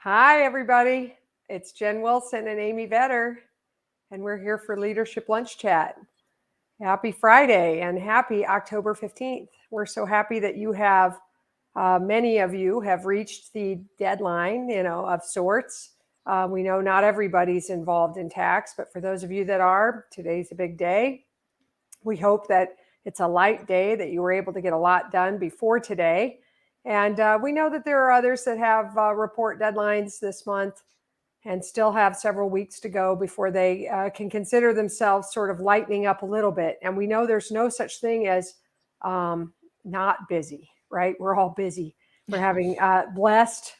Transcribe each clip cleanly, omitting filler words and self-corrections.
Hi, everybody. It's Jen Wilson and Amy Vetter, and we're here for Leadership Lunch Chat. Happy Friday and happy October 15th. We're so happy that you have, many of you have reached the deadline, of sorts. We know not everybody's involved in tax, but for those of you that are, today's a big day. We hope that it's a light day, that you were able to get a lot done before today. And we know that there are others that have report deadlines this month and still have several weeks to go before they can consider themselves sort of lightening up a little bit. And we know there's no such thing as not busy, right? We're all busy. We're having blessed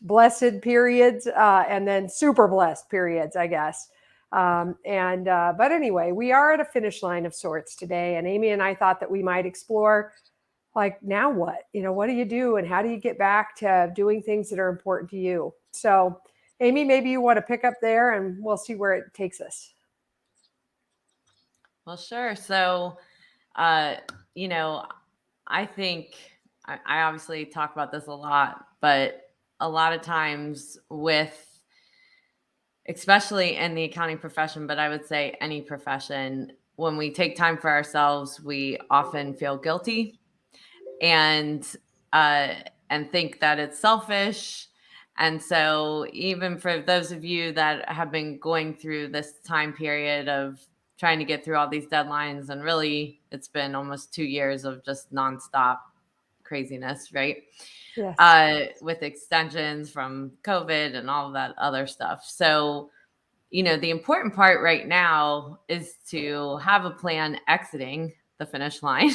periods, and then super blessed periods, I guess. But anyway, we are at a finish line of sorts today. And Amy and I thought that we might explore, like, now what? What do you do and how do you get back to doing things that are important to you? So, Amy, maybe you want to pick up there and we'll see where it takes us. Well, sure. So, I think I obviously talk about this a lot, but a lot of times especially in the accounting profession, but I would say any profession, when we take time for ourselves, we often feel guilty and and think that it's selfish. And so even for those of you that have been going through this time period of trying to get through all these deadlines, and really it's been almost 2 years of just nonstop craziness, right? Yes. With extensions from COVID and all of that other stuff. So, the important part right now is to have a plan exiting the finish line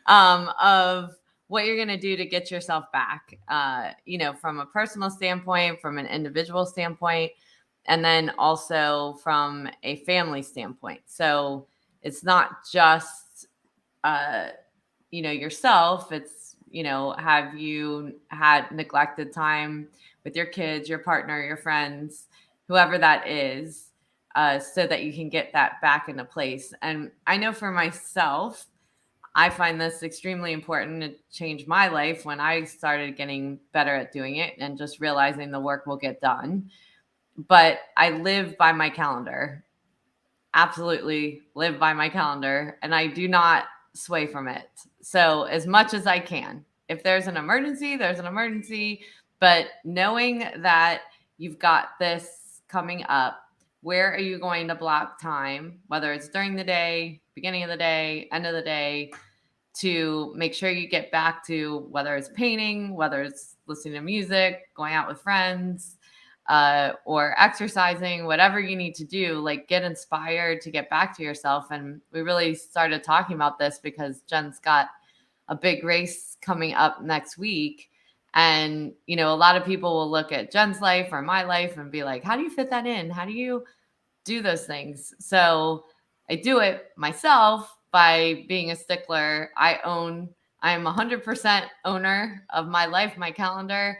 of what you're going to do to get yourself back, from a personal standpoint, from an individual standpoint, and then also from a family standpoint. So it's not just, yourself. It's, have you had neglected time with your kids, your partner, your friends, whoever that is, so that you can get that back into place. And I know for myself, I find this extremely important. It changed my life when I started getting better at doing it and just realizing the work will get done. But I live by my calendar, absolutely live by my calendar, and I do not sway from it. So, as much as I can, if there's an emergency, there's an emergency. But knowing that you've got this coming up, where are you going to block time, whether it's during the day, beginning of the day, end of the day, to make sure you get back to, whether it's painting, whether it's listening to music, going out with friends, or exercising, whatever you need to do, like, get inspired to get back to yourself. And we really started talking about this because Jen's got a big race coming up next week. And, a lot of people will look at Jen's life or my life and be like, how do you fit that in? How do you do those things? So I do it myself by being a stickler. I am 100% owner of my life, my calendar,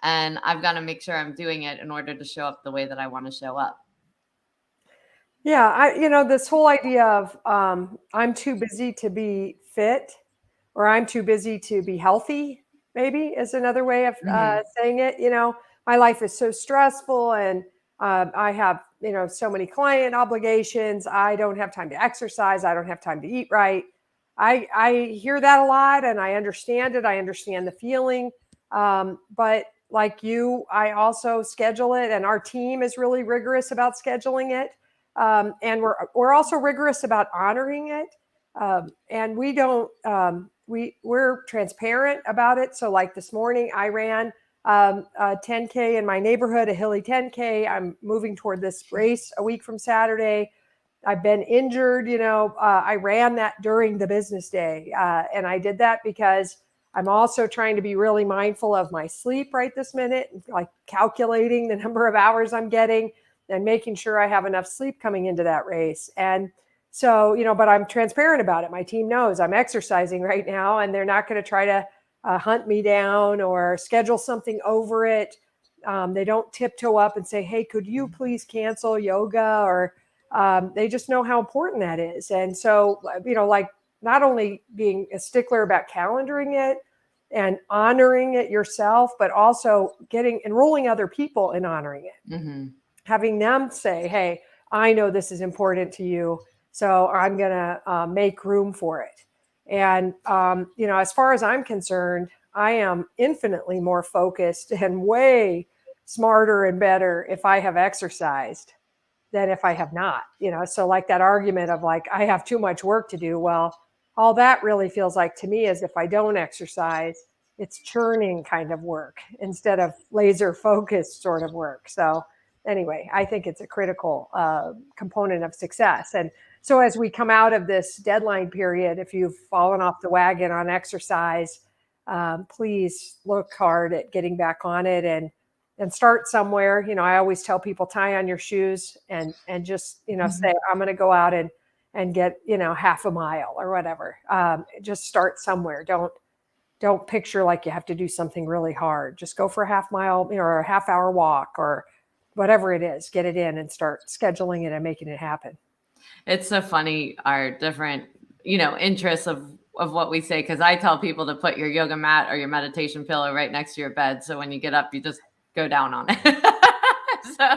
and I've got to make sure I'm doing it in order to show up the way that I want to show up. Yeah, this whole idea of I'm too busy to be fit, or I'm too busy to be healthy, maybe is another way of Mm-hmm. saying it. My life is so stressful, and I have, so many client obligations. I don't have time to exercise. I don't have time to eat right. I hear that a lot, and I understand it. I understand the feeling. But like you, I also schedule it, and our team is really rigorous about scheduling it. And we're also rigorous about honoring it. And we don't we're transparent about it. So, like, this morning I ran a 10K in my neighborhood, a hilly 10K. I'm moving toward this race a week from Saturday. I've been injured. I ran that during the business day, and I did that because I'm also trying to be really mindful of my sleep right this minute, like calculating the number of hours I'm getting and making sure I have enough sleep coming into that race. And so, but I'm transparent about it. My team knows I'm exercising right now, and they're not going to try to hunt me down or schedule something over it. They don't tiptoe up and say, hey, could you please cancel yoga? Or they just know how important that is. And so, like, not only being a stickler about calendaring it, and honoring it yourself, but also enrolling other people in honoring it. Mm-hmm. Having them say, hey, I know this is important to you, so I'm going to make room for it. And, as far as I'm concerned, I am infinitely more focused and way smarter and better if I have exercised than if I have not, So like that argument of like, I have too much work to do. Well, all that really feels like to me is if I don't exercise, it's churning kind of work instead of laser focused sort of work. So anyway, I think it's a critical component of success. And so as we come out of this deadline period, if you've fallen off the wagon on exercise, please look hard at getting back on it and start somewhere. I always tell people, tie on your shoes and just, say, I'm going to go out and get, half a mile or whatever. Just start somewhere. Don't picture like you have to do something really hard. Just go for a half mile, or a half hour walk or whatever it is, get it in and start scheduling it and making it happen. It's so funny, our different, interests of what we say. Cause I tell people to put your yoga mat or your meditation pillow right next to your bed. So when you get up, you just go down on it. So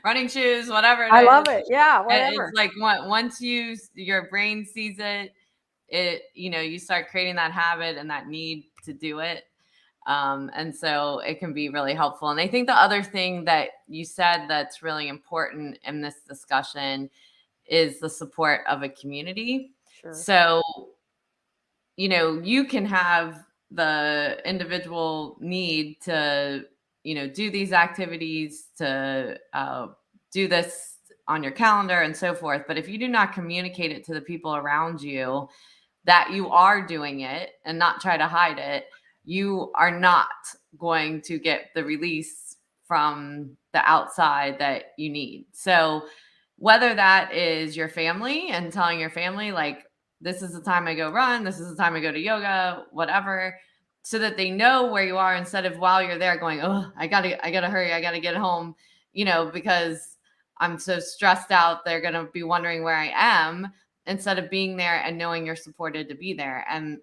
running shoes, whatever it I is. love it. Yeah. And Whatever. it's like once your brain sees it, you start creating that habit and that need to do it. And so it can be really helpful. And I think the other thing that you said that's really important in this discussion is the support of a community. Sure. So, you can have the individual need to, do these activities, to do this on your calendar and so forth. But if you do not communicate it to the people around you that you are doing it and not try to hide it, you are not going to get the release from the outside that you need. So whether that is your family and telling your family, like, this is the time I go run, this is the time I go to yoga, whatever, so that they know where you are, instead of while you're there going, oh, I gotta hurry, I gotta get home, because I'm so stressed out, they're gonna be wondering where I am, instead of being there and knowing you're supported to be there. And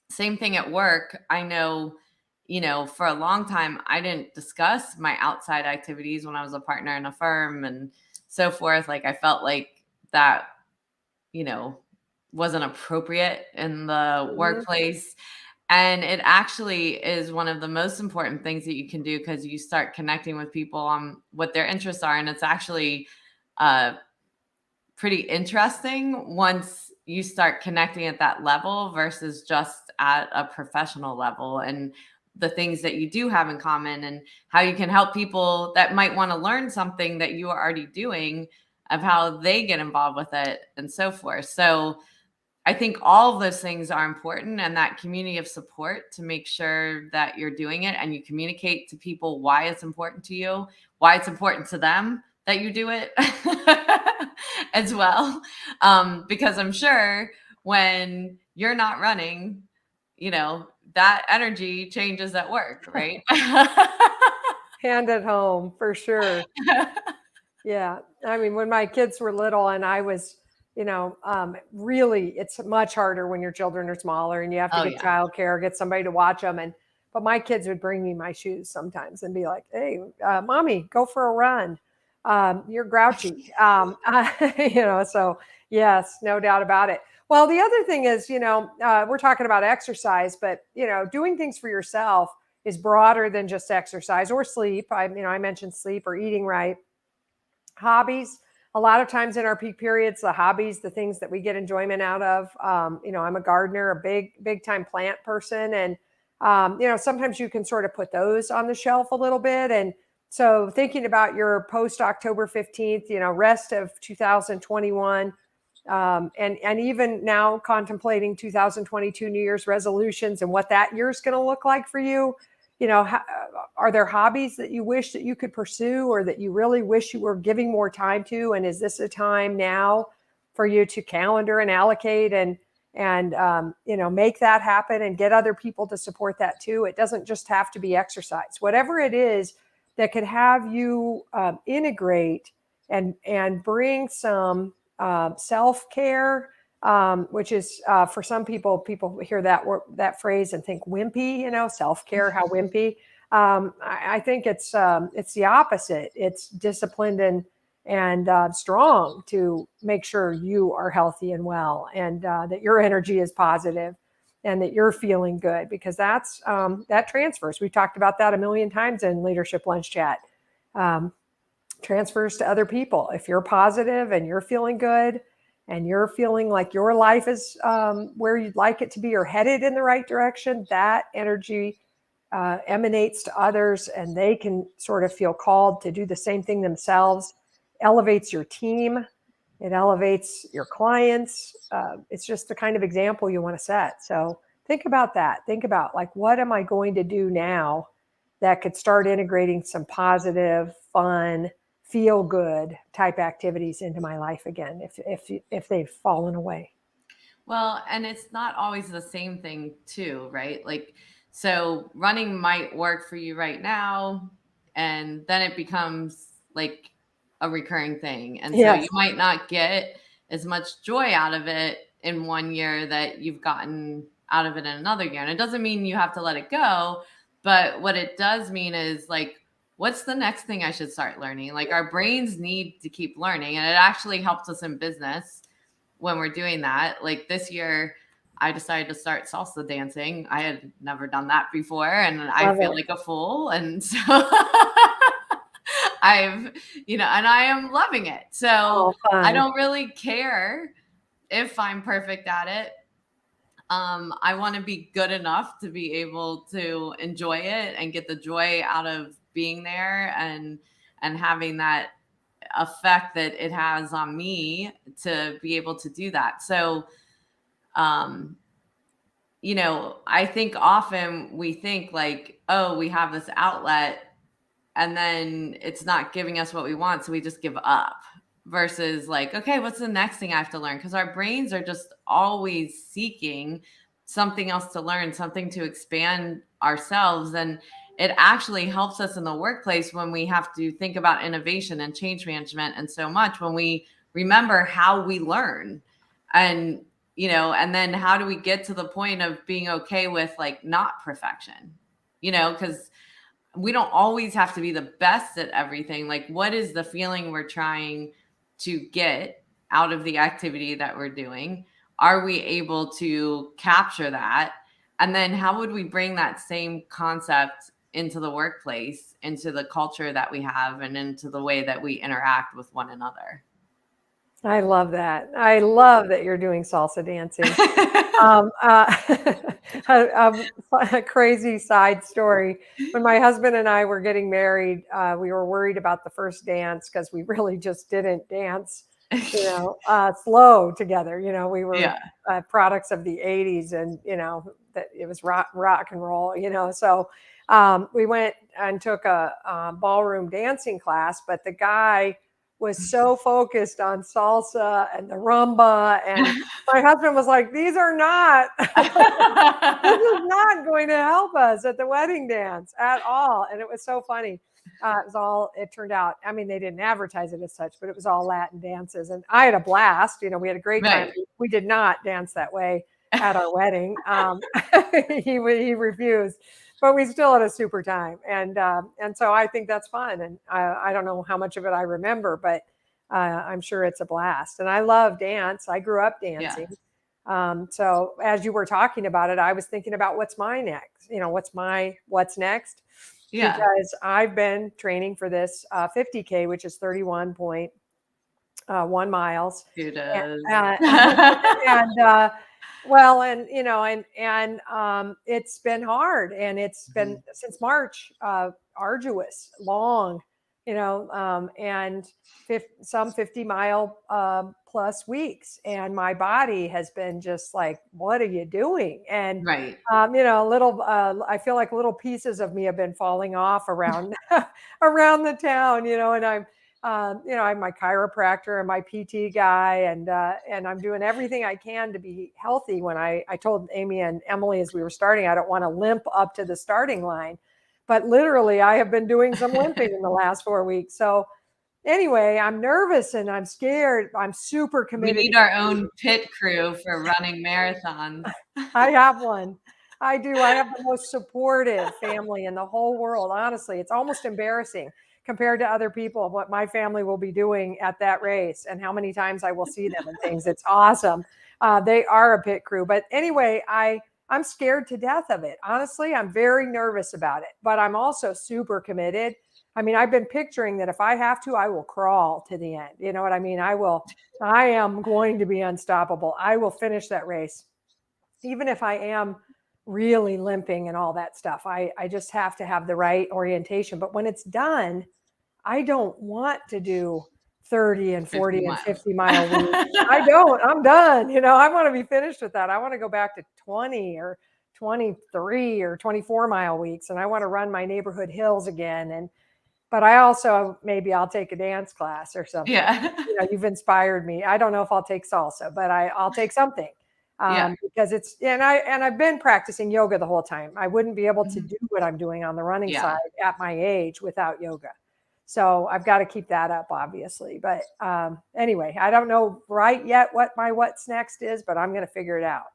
same thing at work. I know, for a long time, I didn't discuss my outside activities when I was a partner in a firm and so forth. Like, I felt like that, wasn't appropriate in the workplace. And it actually is one of the most important things that you can do, because you start connecting with people on what their interests are. And it's actually pretty interesting once you start connecting at that level versus just at a professional level, and the things that you do have in common and how you can help people that might want to learn something that you are already doing, of how they get involved with it and so forth. So I think all of those things are important, and that community of support to make sure that you're doing it and you communicate to people why it's important to you, why it's important to them that you do it as well. Because I'm sure when you're not running, that energy changes at work, right? Hand at home for sure. Yeah. I mean, when my kids were little and I was, really, it's much harder when your children are smaller and you have to Oh, get yeah. childcare, get somebody to watch them. But my kids would bring me my shoes sometimes and be like, hey, mommy, go for a run. You're grouchy. So yes, no doubt about it. Well, the other thing is, we're talking about exercise, but, doing things for yourself is broader than just exercise or sleep. I mentioned sleep or eating right. Hobbies, a lot of times in our peak periods, the hobbies, the things that we get enjoyment out of, I'm a gardener, a big time plant person. And, sometimes you can sort of put those on the shelf a little bit. And so thinking about your post October 15th, rest of 2021, and even now contemplating 2022 New Year's resolutions and what that year is going to look like for you. Are there hobbies that you wish that you could pursue or that you really wish you were giving more time to? And is this a time now for you to calendar and allocate and make that happen and get other people to support that too? It doesn't just have to be exercise. Whatever it is that could have you integrate and bring some self-care, which is for some people, people hear that phrase and think wimpy, self-care, how wimpy. I think it's the opposite. It's disciplined and strong to make sure you are healthy and well, and that your energy is positive, and that you're feeling good, because that transfers. We talked about that a million times in Leadership Lunch Chat. Um, Transfers to other people. If you're positive and you're feeling good and you're feeling like your life is where you'd like it to be or headed in the right direction, that energy emanates to others, and they can sort of feel called to do the same thing themselves. Elevates your team, it elevates your clients. It's just the kind of example you want to set. So think about that. Think about, like, what am I going to do now that could start integrating some positive, fun, feel good type activities into my life again, if they've fallen away. Well, and it's not always the same thing too, right? Like, so running might work for you right now, and then it becomes like a recurring thing. And so you Yes. might not get as much joy out of it in one year that you've gotten out of it in another year. And it doesn't mean you have to let it go, but what it does mean is, like, what's the next thing I should start learning? Like, our brains need to keep learning, and it actually helps us in business when we're doing that. Like, this year, I decided to start salsa dancing. I had never done that before, and I Love feel it. like a fool. And so I've, and I am loving it. So Oh, I fun. don't really care if I'm perfect at it. I want to be good enough to be able to enjoy it and get the joy out of being there, and having that effect that it has on me to be able to do that. So, um, I think often we think like, oh, we have this outlet and then it's not giving us what we want, so we just give up. Versus like, okay, what's the next thing I have to learn? Because our brains are just always seeking something else to learn, something to expand ourselves. And it actually helps us in the workplace when we have to think about innovation and change management and so much, when we remember how we learn. And and then how do we get to the point of being okay with like not perfection, because we don't always have to be the best at everything. Like, what is the feeling we're trying to get out of the activity that we're doing? Are we able to capture that? And then how would we bring that same concept into the workplace, into the culture that we have, and into the way that we interact with one another? I love that. I love that you're doing salsa dancing. Um, uh, a crazy side story. When my husband and I were getting married, we were worried about the first dance because we really just didn't dance, slow together. We were Yeah. products of the 80s, and, that it was rock and roll, So we went and took a ballroom dancing class, but the guy was so focused on salsa and the rumba, and my husband was like, "These are not, this is not going to help us at the wedding dance at all." And it was so funny. It turned out, I mean, they didn't advertise it as such, but it was all Latin dances. And I had a blast. We had a great time. Right. We did not dance that way at our wedding. He refused, but we still had a super time. And so I think that's fun. And I don't know how much of it I remember, but I'm sure it's a blast. And I love dance. I grew up Yeah. dancing. So as you were talking about it, I was thinking about what's my next, what's next, Yeah. because I've been training for this 50K, which is 31.1 miles. Who And, does? and well, it's been hard, and it's been Mhm. since March, arduous, long, and some 50-mile plus weeks, and my body has been just like, "What are you doing?" And Right. little, I feel like little pieces of me have been falling off around around the town, and I have my chiropractor and my PT guy, and I'm doing everything I can to be healthy. When I told Amy and Emily as we were starting, I don't want to limp up to the starting line, but literally I have been doing some limping in the last 4 weeks. So anyway, I'm nervous and I'm scared. I'm super We committed. need our own pit crew for running marathons. I have one. I do. I have the most supportive family in the whole world. Honestly, it's almost embarrassing compared to other people of what my family will be doing at that race and how many times I will see them and things. It's awesome. They are a pit crew. But anyway, I'm scared to death of it. Honestly, I'm very nervous about it, but I'm also super committed. I mean, I've been picturing that if I have to, I will crawl to the end. You know what I mean? I am going to be unstoppable. I will finish that race even if I am really limping and all that stuff. I just have to have the right orientation. But when it's done, I don't want to do 30 and 50 40 and miles. 50-mile weeks. I don't. I'm done. I want to be finished with that. I want to go back to 20 or 23 or 24-mile weeks, and I want to run my neighborhood hills again. But I also, maybe I'll take a dance class or something. Yeah. You've inspired me. I don't know if I'll take salsa, but I'll take something. Yeah. Because I've been practicing yoga the whole time. I wouldn't be able to Mhm. do what I'm doing on the running Yeah. side at my age without yoga. So I've got to keep that up, obviously. But anyway, I don't know right yet what my what's next is, but I'm going to figure it out.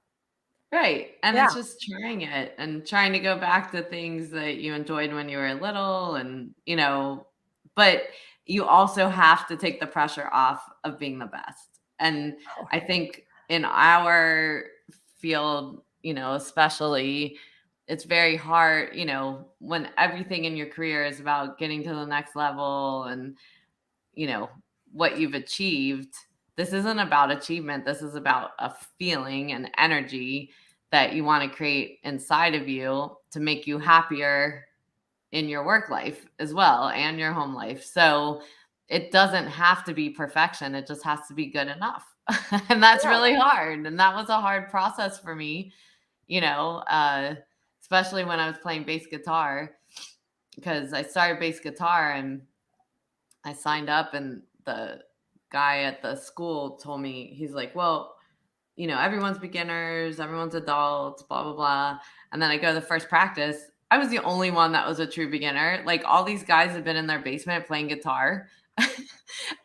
Right. And Yeah. it's just trying it and trying to go back to things that you enjoyed when you were little but you also have to take the pressure off of being the best. And Oh, I think in our field, especially it's very hard, when everything in your career is about getting to the next level and you know, what you've achieved. This isn't about achievement. This is about a feeling and energy that you want to create inside of you to make you happier in your work life as well and your home life. So it doesn't have to be perfection. It just has to be good enough. And that's yeah. really hard. And that was a hard process for me, you know, uh, especially when I was playing bass guitar because I started bass guitar and I signed up and the guy at the school told me, he's like, well, everyone's beginners, everyone's adults, blah, blah, blah. And then I go to the first practice. I was the only one that was a true beginner. Like all these guys have been in their basement playing guitar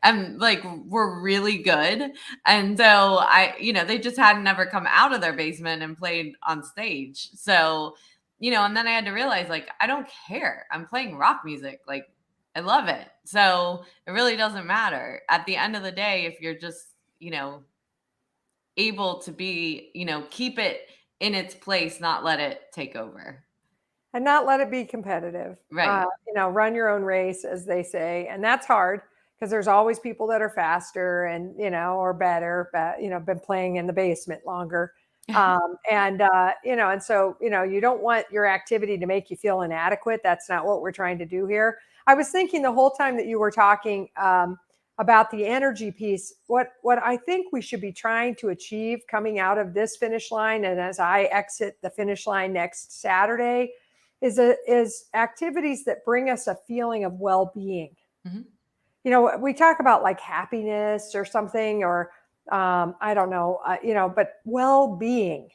and like were really good. And so they just hadn't never come out of their basement and played on stage. So, and then I had to realize like, I don't care. I'm playing rock music. Like I love it. So it really doesn't matter. At the end of the day, if you're just, able to be, keep it in its place, not let it take over. And not let it be competitive. Right. Run your own race, as they say, and that's hard because there's always people that are faster and or better, but been playing in the basement longer. And so you don't want your activity to make you feel inadequate. That's not what we're trying to do here. I was thinking the whole time that you were talking about the energy piece, what I think we should be trying to achieve coming out of this finish line, and as I exit the finish line next Saturday, is activities that bring us a feeling of well-being. We talk about like happiness or something, or I don't know, but well-being.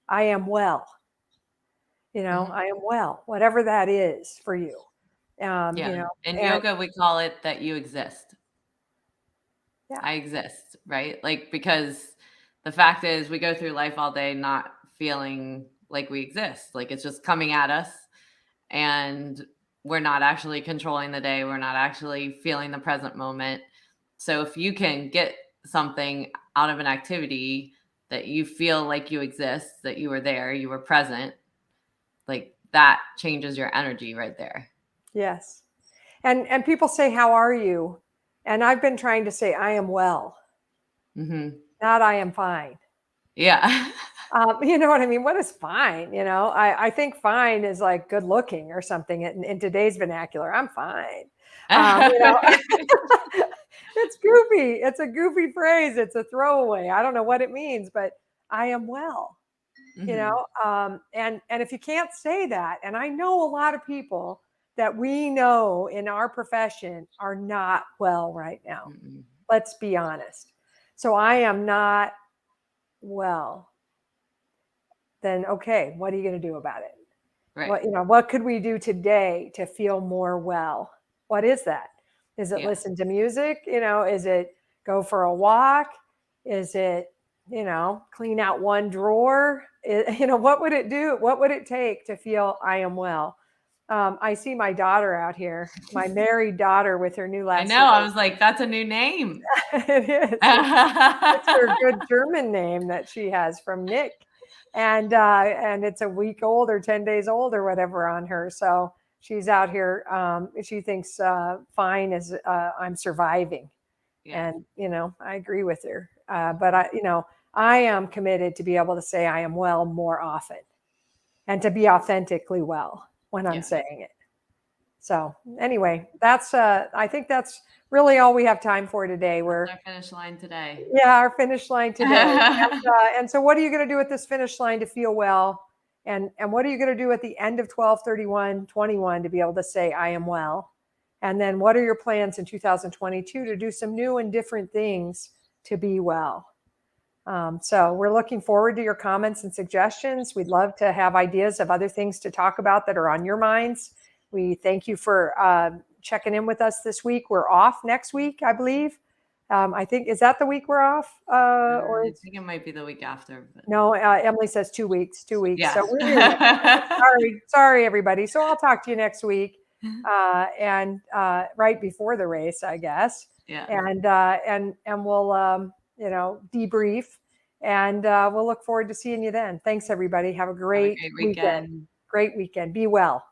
I am well. I am well, whatever that is for you. Yeah. In And yoga, we call it that you exist. yeah, I exist, right? Like, because the fact is, we go through life all day not feeling like we exist. Like, it's just coming at us, and we're not actually controlling the day. We're not actually feeling the present moment. So, if you can get something out of an activity that you feel like you exist, that you were there, you were present, like that changes your energy right there. yes. And people say, "How are you?" And I've been trying to say, "I am well," not "I am fine." Yeah. You know what I mean? What is fine? I think fine is like good looking or something in today's vernacular. I'm fine. It's goofy. It's a goofy phrase. It's a throwaway. I don't know what it means, but I am well. And if you can't say that, and I know a lot of people that we know in our profession are not well right now. Let's be honest. So I am not well. Then okay, what are you going to do about it? Right. What could we do today to feel more well? What is that? Is it Yeah. listen to music? Is it go for a walk? Is it, clean out one drawer? What would it do? What would it take to feel I am well? I see my daughter out here, my married daughter with her new I last know. I name. was like, that's a new name. It is. It's her good German name that she has from Nick, and it's a week old or 10 days old or whatever on her. So she's out here. She thinks fine is I'm surviving, Yeah. and I agree with her. But I am committed to be able to say I am well more often, and to be authentically well when I'm Yeah. saying it. So anyway, I think that's really all we have time for today. That's We're our finish line today. Yeah, our finish line today. And so what are you going to do at this finish line to feel well? And what are you going to do at the end of 12/31/21 to be able to say I am well? And then what are your plans in 2022 to do some new and different things to be well? So we're looking forward to your comments and suggestions. We'd love to have ideas of other things to talk about that are on your minds. We thank you for checking in with us this week. We're off next week, I believe. I think, is that the week we're off? Or I it's, think it might be the week after. But no, Emily says 2 weeks, 2 weeks. yeah. So we're here next week. Sorry, everybody. So I'll talk to you next week, and right before the race, I guess. Yeah. And we'll debrief, and we'll look forward to seeing you then. Thanks, everybody. Have a Have a great great weekend. weekend. Great weekend. Be well.